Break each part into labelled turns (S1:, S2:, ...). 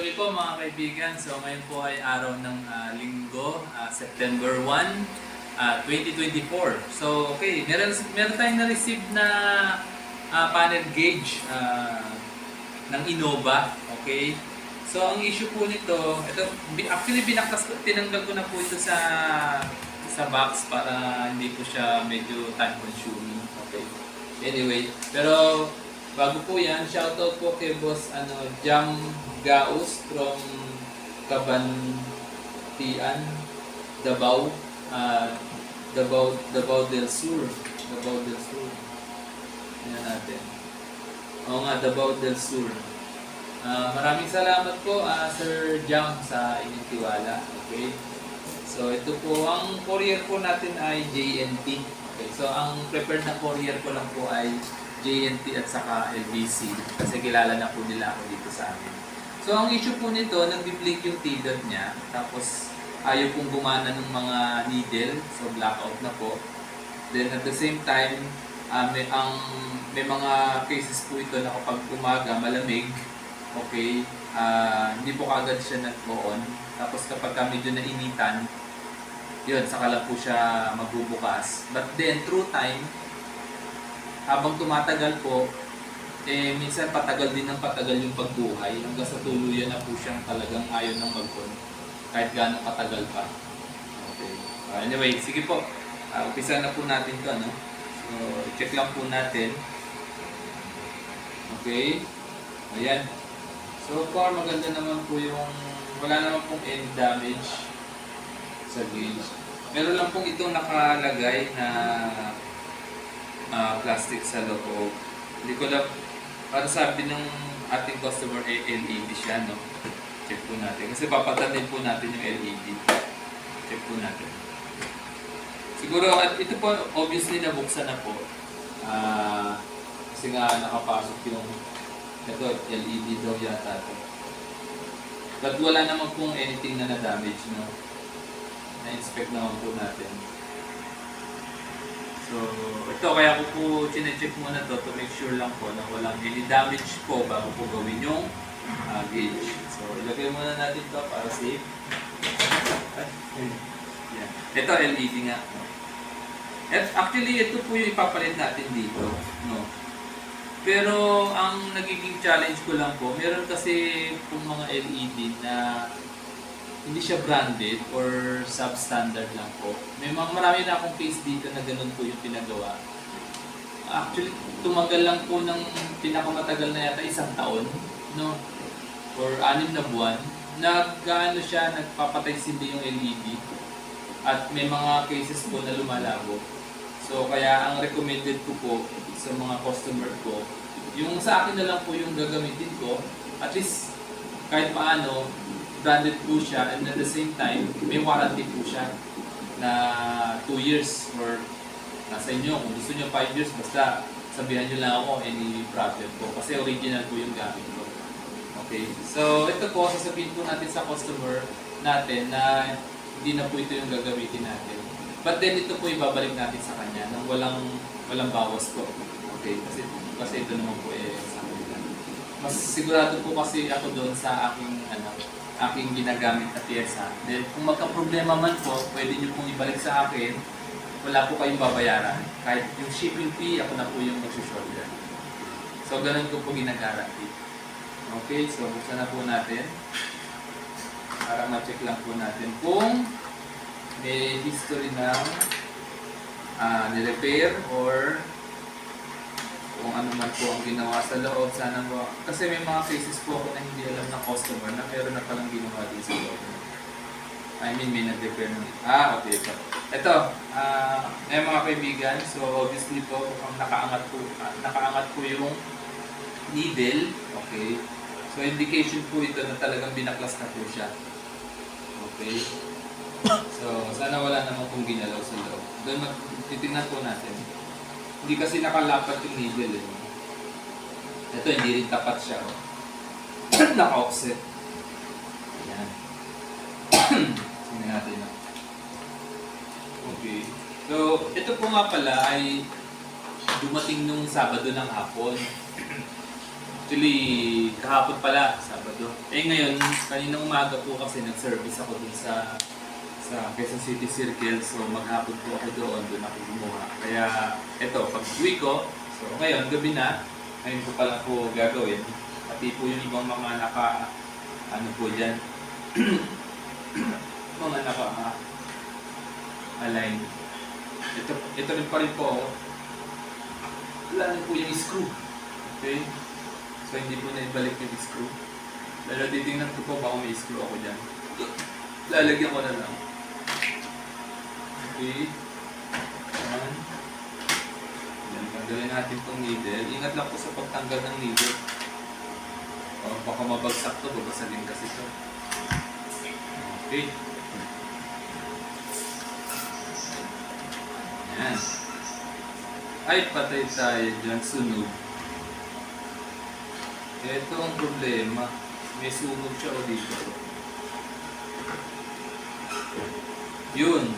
S1: Sorry po mga kaibigan, so ngayon po ay araw ng linggo, September 1, 2024. So okay, meron tayong na-receive na panel gauge ng Innova, okay? So ang issue po nito, ito actually tinanggal ko na po ito sa box para hindi po siya medyo time consuming, okay? Anyway, pero bago po yan, shoutout po kay Boss Jam Gaus from Cabantian, Davao, Davao del Sur. Davao del Sur. Ayan natin. Oo nga, Davao del Sur. Maraming salamat po, Sir Jam, sa inyong tiwala. Okay? So, ito po, ang courier po natin ay JNT. Okay? So, ang preferred na courier ko lang po ay JNT at saka LBC kasi kilala na po nila ako dito sa amin. So, ang issue po nito, nagbi-blink yung T-dot niya, tapos ayaw pong gumana ng mga needle, so blackout na po. Then at the same time, may mga cases po ito na kapag umaga, malamig, okay, hindi po kagad siya nag-on. Tapos kapag medyo nainitan, yun, saka lang po siya magbubukas. But then, through time, habang tumatagal po, minsan patagal din ng patagal yung pagbuhay hanggang sa tuluyan na po siyang talagang ayaw ng mag-on kahit gaano katagal pa. Okay. Anyway, sige po. Umpisa na po natin to, no? So, check lang po natin. Okay. Ayan. So far, maganda naman po yung wala naman pong any damage sa gauge. Meron lang pong itong nakalagay na plastic sa loob. Hindi ko lang, para sabi ng ating customer, LED siya, no? Check po natin. Kasi papatanin po natin yung LED. Check po natin. Siguro, ito po, obviously, nabuksan na po. Kasi nga, nakapasok yung ito, LED daw yata ito. But wala naman pong anything na na-damage, no? Na-inspect naman po natin. So, ito, kaya ko po chinecheck muna to to make sure lang po na walang any damage po bago po gawin yung gauge. So, ilagay muna natin to para safe. Yan. Ito, LED nga. At actually, ito po yung ipapalit natin dito. No? Pero, ang nagiging challenge ko lang po, meron kasi pong mga LED na hindi siya branded or substandard lang po. Marami na akong case dito na ganun po yung pinagawa. Actually, tumagal lang po ng pinakamatagal na yata 1 taon, no? Or 6 na buwan. Naggaano siya, nagpapatay sindi yung LED. At may mga cases po na lumalabo. So, kaya ang recommended ko po sa mga customer ko, yung sa akin na lang po yung gagamitin ko, at least kahit paano, branded po siya, and at the same time, may warranty po siya na 2 years or nasa inyo. Kung gusto nyo 5 years, basta sabihan nyo lang ako any problem po kasi original po yung gamit ko. Okay, so ito po, sasabihin po natin sa customer natin na hindi na po ito yung gagamitin natin. But then ito po ibabalik natin sa kanya nang walang bawas po. Okay, kasi ito naman po sa kanila. Mas sigurado po kasi ako doon sa aking ginagamit na pyesa. Then, kung magka-problema man po, pwede nyo pong ibalik sa akin. Wala po kayong babayaran. Kahit yung shipping fee, ako na po yung mag-shoulder. So, ganun ko po ginagarantee. Okay, so buksan na po natin. Para ma-check lang po natin kung may history ng nirepair or kung ano man po ang ginawa sa loob, sana po. Kasi may mga cases po ako na hindi alam ng customer na meron na palang ginawa din sa loob. I mean, may nag-repair ng... okay po. Ito, mga kaibigan, so obviously po, kung nakaangat po yung needle, okay. So indication po ito na talagang binaklas na po siya. Okay. So, sana wala naman pong ginalaw sa loob. Doon titignan po natin. Hindi kasi nakalapat yung needle. Ito, hindi rin tapat siya. Naka-offset. Ayan. Tingnan natin. Okay. So, ito po nga pala ay dumating nung Sabado ng hapon. Actually, kahapon pala, Sabado. Eh ngayon, kaninang umaga po kasi nag-service ako dun sa Quezon City Circle. So maghapon po ako doon ako gumawa. Kaya eto, pag uwi ko, so ngayon, gabi na, ngayon ko pala po gagawin. Pati po yung ibang mga ano po dyan, mga align. Ito rin pa rin po, oh. Wala na po yung screw. Okay? So hindi po na ibalik yung screw. Pero titingnan ko po baka may screw ako dyan. Lalagyan ko na lang. Okay. Ayan. Yan, tanggalin natin itong needle. Ingat lang po sa pagtanggal ng needle. O, baka mabagsak to, babasagin kasi ito. Okay. Ayan. Ay, patay tayo dyan, sunog. Ito ang problema. May sunog siya o dito. Yun.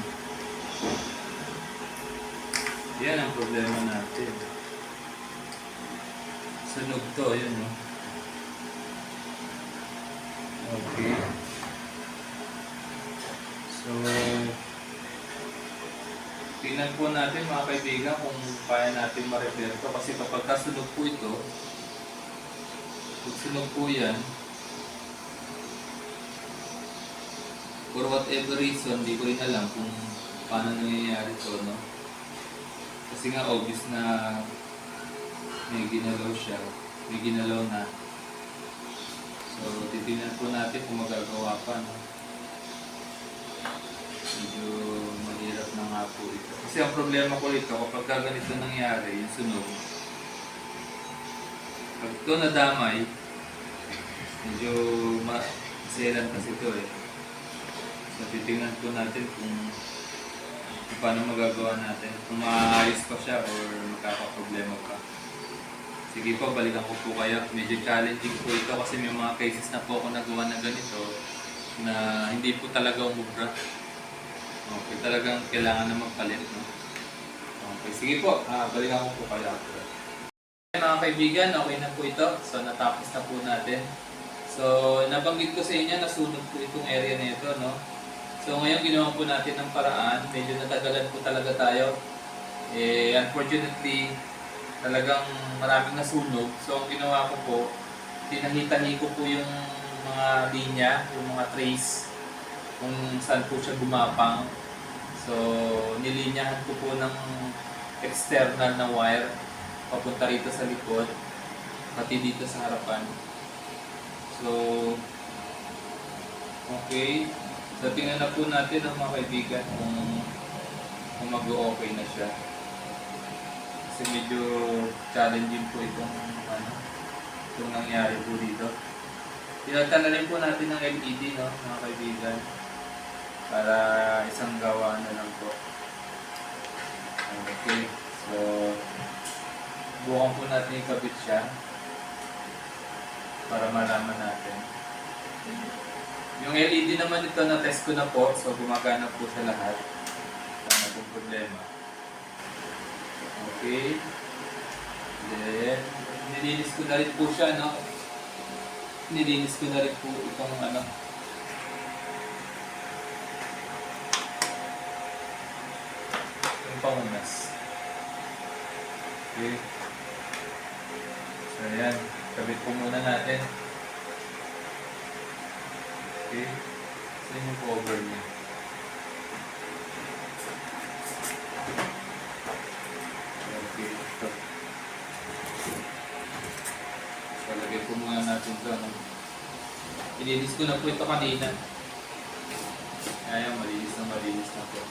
S1: Yan ang problema natin. Sunog to, yun, no? Okay. So, tingnan po natin mga kaibigan kung kaya natin ma-repair to. Kasi kapag kasunog po ito, pag sunog po yan, for whatever reason, di ko rin alam kung paano nangyayari ito, no? Kasi nga obvious na may ginalaw siya, may ginalaw na. So, titignan po natin kung magagawa pa, no? Medyo mahirap na nga po ito. Kasi ang problema ko ito, kapag ganito nangyari, yung sunog, pag ito nadamay, medyo maselan kasi ito eh. So, titignan po natin kung paano magagawa natin. Kung maayos pa siya or magkakaproblema pa. Sige po, balikan ko po kayo. Medyo challenging po ito kasi may mga cases na po ako nagawa na ganito na hindi po talaga umubra. Okay, talagang kailangan na magpalit. No? Okay, sige po. Balikan ko po kayo. Mga kaibigan, okay na po ito. So, natapos na po natin. So, nabanggit ko sa inyo, nasunog po itong area na ito, no? So, ngayon ginawa po natin ng paraan. Medyo natagalan po talaga tayo. Unfortunately, talagang maraming nasunog. So, ang ginawa ko po, tinahitahi ko po yung mga linya, yung mga trace, kung saan po siya gumapang. So, nilinyahan ko po ng external na wire papunta rito sa likod, pati dito sa harapan. So, okay. So, tingnan na po natin ang mga kaibigan kung mag-o-okay na siya. Kasi medyo challenging po itong nangyari po dito. Tinatan na rin po natin ng LED, no, mga kaibigan. Para isang gawa na lang po. Okay. So, bukan po natin ikabit siya para malaman natin. Yung LED naman ito na-test ko na po, so gumagana po sa lahat. Wala pong problema. Okay. Then, nilinis ko na rin po siya, no? Nilinis ko na rin po itong yung pangunas. Okay. So, ayan. Kabit po muna natin. Okay. So, yung cover niya. Okay. Ito. So, lagay po muna natin ito. Ilinis ko na po ito kanina. Ayan, malinis na po.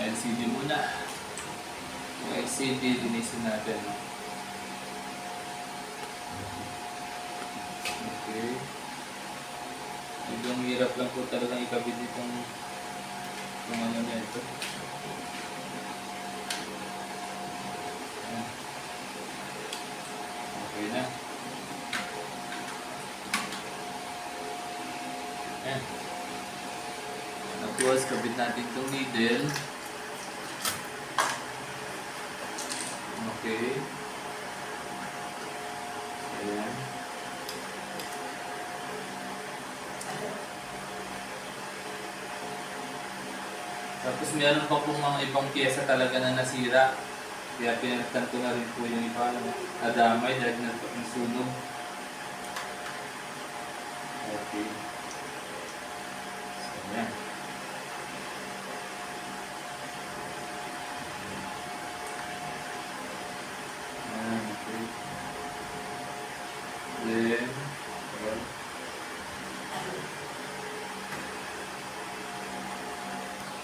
S1: LCD muna. Yung LCD, linisin natin. Okay. Medyo ang hirap lang po talagang ikabit itong ano na ito. Okay na. Ayan. Tapos, kabit natin itong needle. Okay. Tapos meron pa pong mga ibang pyesa talaga na nasira. Kaya pinagtan ko na rin po yung iba, nadamay dahil nasunog. Okay. So, yan. Okay. Then, well,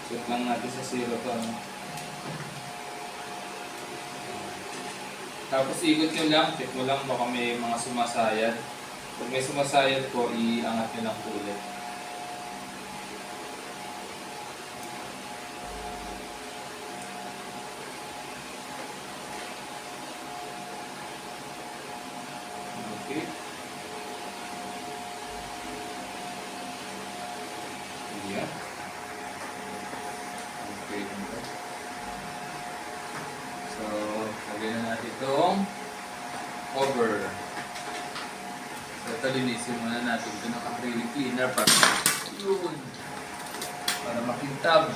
S1: check lang natin sa zero to. Ano? Tapos ikot nyo lang, check mo lang baka may mga sumasayad. Pag may sumasayad po, iangat nyo lang po ulit. Okay. Ayan. Okay. So, lagyan na natin itong cover. So, ito linisin muna natin ito ng acrylic cleaner para makintab.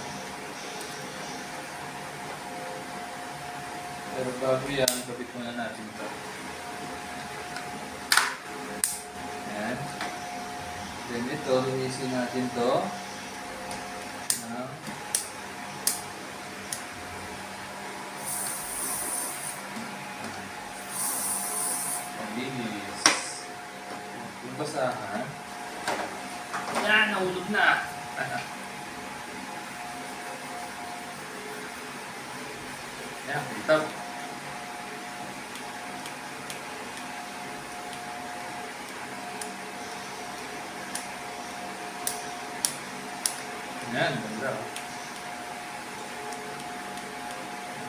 S1: Pero bago yan, kapit muna natin ito. Ayan. Then ito, linisin natin ito. Linis. Yung basahan. Yan, nahulog na. Yan, pintab. Yan, ganda.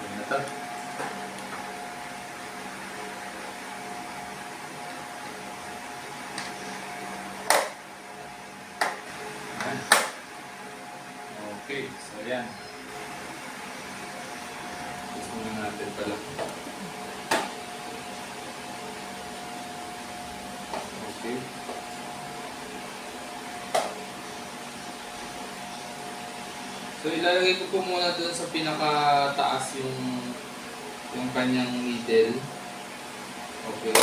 S1: Ganda ito. Okay, so yan. Gusto muna natin pala. Okay. So ilalagay ko po muna doon sa pinakataas yung kanyang needle. Okay.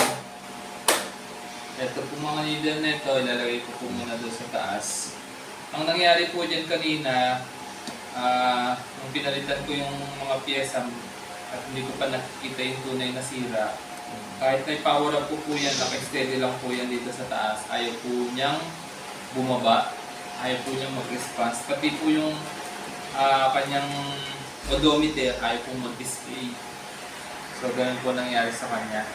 S1: Ito po mga needle na ito, ilalagay ko po muna doon sa taas. Ang nangyari po dyan kanina, nung pinalitan ko yung mga pyesa at hindi ko pa nakikita yung tunay na sira, kahit may power up po yan, naka-steady lang po yan dito sa taas, ayaw po niyang bumaba, ayaw po niyang mag-response, pati po yung kanyang odometer, ayaw po mag-display. So, ganun po nangyari sa kanya.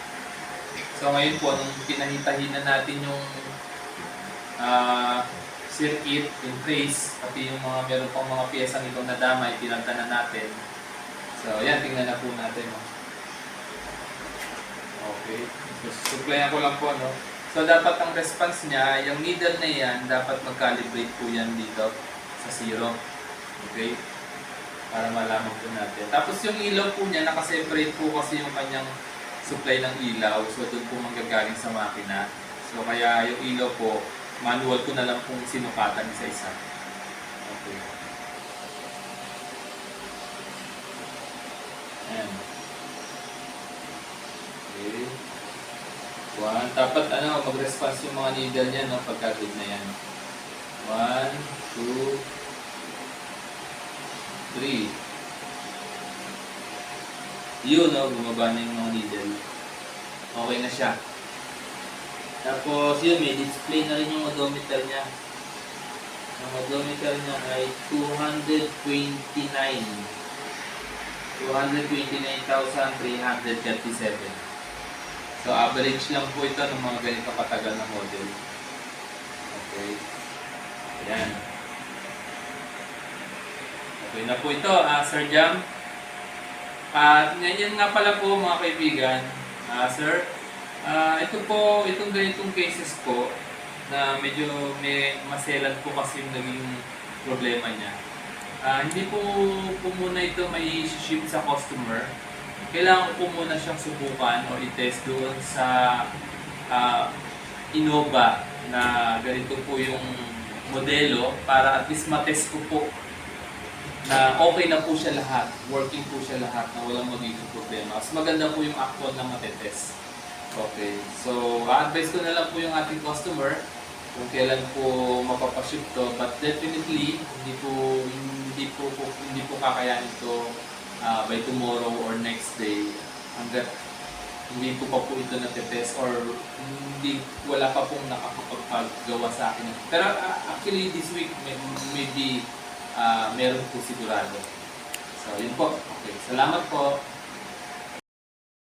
S1: So, ngayon po, nung pinahitahin na natin yung circuit, yung trace, pati yung mga meron pang mga piyesang itong nadamay, pinagtanan natin. So, yan, tingnan na po natin. No? Okay. So, supplyan ko lang po, no? So, dapat ang response niya, yung needle na yan, dapat mag-calibrate po yan dito sa 0. Okay? Para malaman po natin. Tapos yung ilaw po niya, nakaseparate po kasi yung kanyang supply ng ilaw. So, doon po manggagaling sa makina. So, kaya yung ilaw po, manual ko na lang kung sinukatan isa-isa. Okay. Ayan. Okay. 1. Dapat mag-response yung mga needle niya, no, pagka-good na yan. 1, 2, 3. Yun, no, bumaba na yung mga needle. Okay na siya. Tapos yun, may display na rin yung odometer niya. Ang odometer niya ay 229,337. So average lang po ito ng mga ganito katagal na model. Okay. Ayan. Okay na po ito, Sir Jam. At ganyan nga pala po mga kaibigan, Sir. Ito po, itong ganitong cases po na medyo may maselan po kasi yung naging problema niya. Hindi po muna ito may ship sa customer. Kailangan po muna siyang subukan o i-test doon sa Innova na ganito po yung modelo para at least matest ko po na okay na po siya lahat, working po siya lahat, na walang magiging problema. Mas maganda po yung actual na matetest. Okay, so a-advise ko na lang po yung ating customer kung kailan po mapapaship to, but definitely hindi po kakayanin to by tomorrow or next day hanggat hindi po pa po ito natetest or wala pa pong nakakapaggawa sa akin. Pero actually this week maybe meron po sigurado. So yun po. Okay, salamat po.